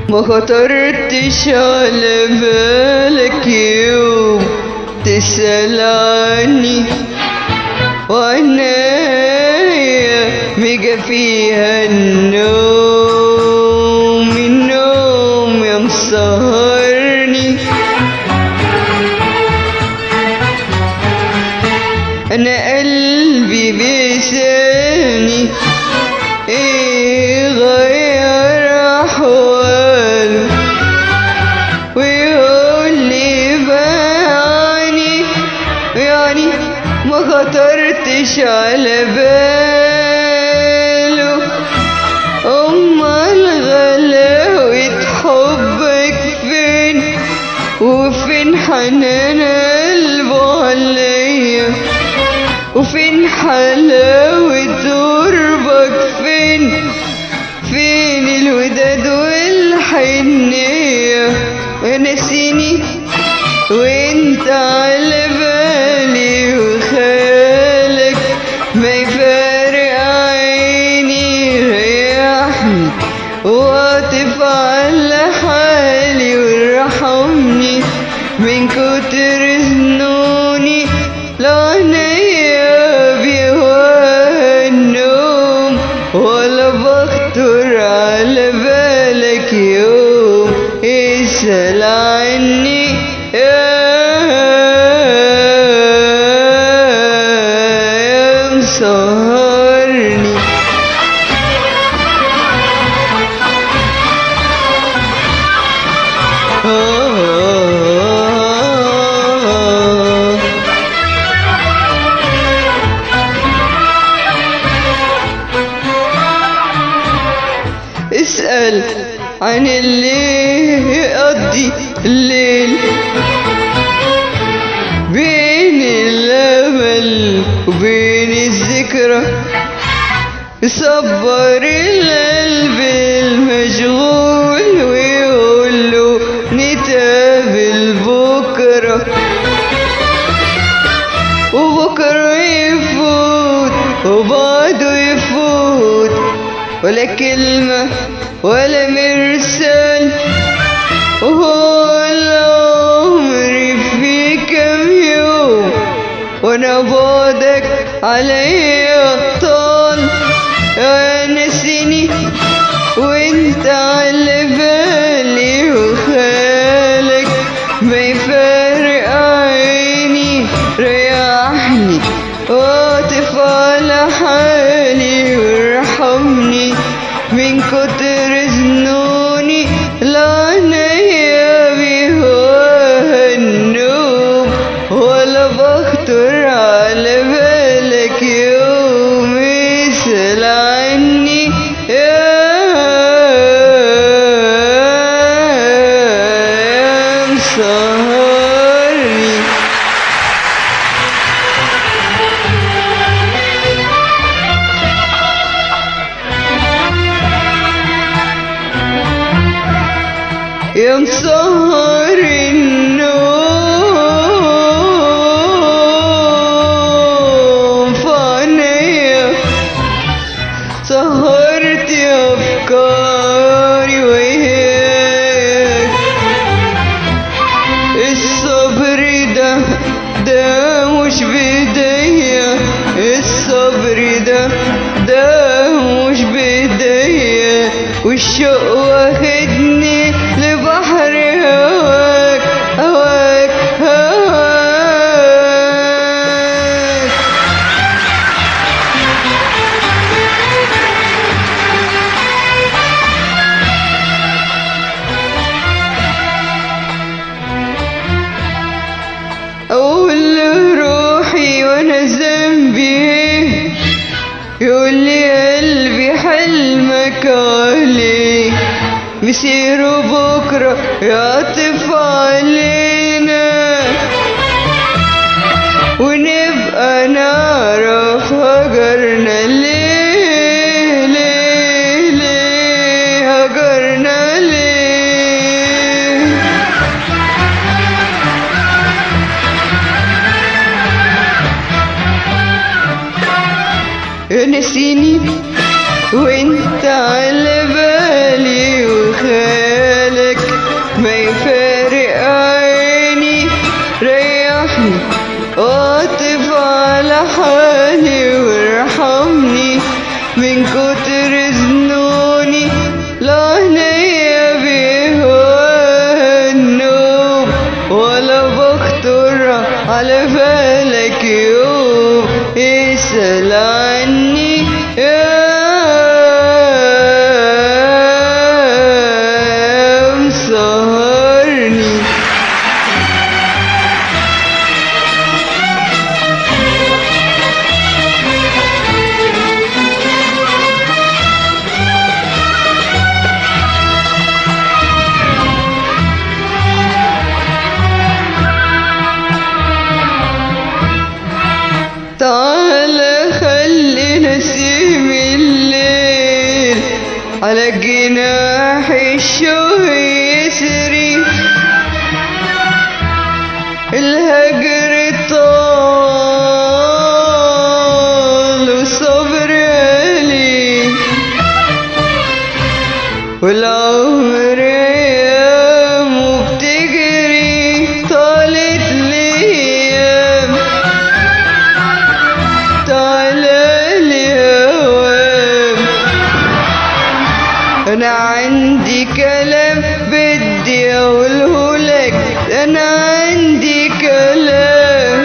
ما خطرتش على بالك يوم تسأل عني، وعنايا ميجا فيها النوم، النوم يا مسهرني. انا قلبي بيسألني ايه غير احواله، ويقول لي بعني يعني ما خطرتش على باله. امال غلاوة حبك فين، وفين حنان قلبه عليا، وفين حلاوة قربك، فين الوداد والحنية. نسيني وانت على بالي، وخيالك ما يفارق عيني. ريحني واطف على حالي، وارحمني من كتر ذنوني. لا عينيا بيهوى النوم، ولا بخطر على بالك يوم اسأل عني يا مسهرني. اسأل عن اللي يقضي الليل بين الأمل وبين الذكرى، يصبر القلب المشغول ويقول له نتقابل بكرة. وبكرة يفوت وبعده يفوت، ولا كلمة ولا مرسال، وهو العمر في كم يوم، وانا بعدك عليا طال. يا نسيني وانت على بالي، وخيالك ما يفارق عيني. ريحني واطف على حالي، وارحمني من كتر ذنوني. لا عينيا بيهواها النوم، ولا بخطر على بالك يوم اسأل عني يا مسهرني. يا مسهر النوم في عينيا، سهرت أفكاري وياك. الصبر ده مش بإيديا، الصبر ده مش بإيديا. والشوق واخدني لبحر هواك هواك هواك. أقول روحي وأنا ذنبي، يقول لي قلبي حلمك عليه، مسيره بكرة يعطف علينا، ونبقى نعرف هجرنا ليه، ليه هجرنا ليه. نسيني وانت على بالي، وخيالي على جناح الشوق يسري، الهجر طال والصبر قليل، والعمر ايامه بتجري، طالت الايام تعالالي هوام. انا عندي كلام بدي اقوله لك، انا عندي كلام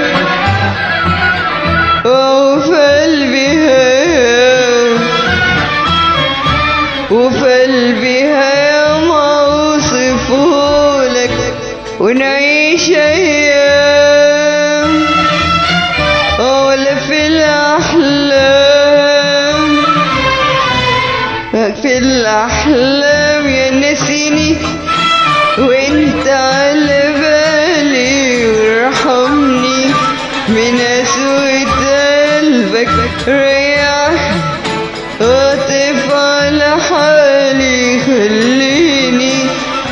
وفي قلبي هيام، وفي قلبي هيام اوصفهولك ونعيش ايام، ولا في الاحلام، في الاحلام يا نسيني وانت على بالي، وارحمني من قسوة قلبك، ريح واطف على حالي، خليني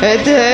اتهنى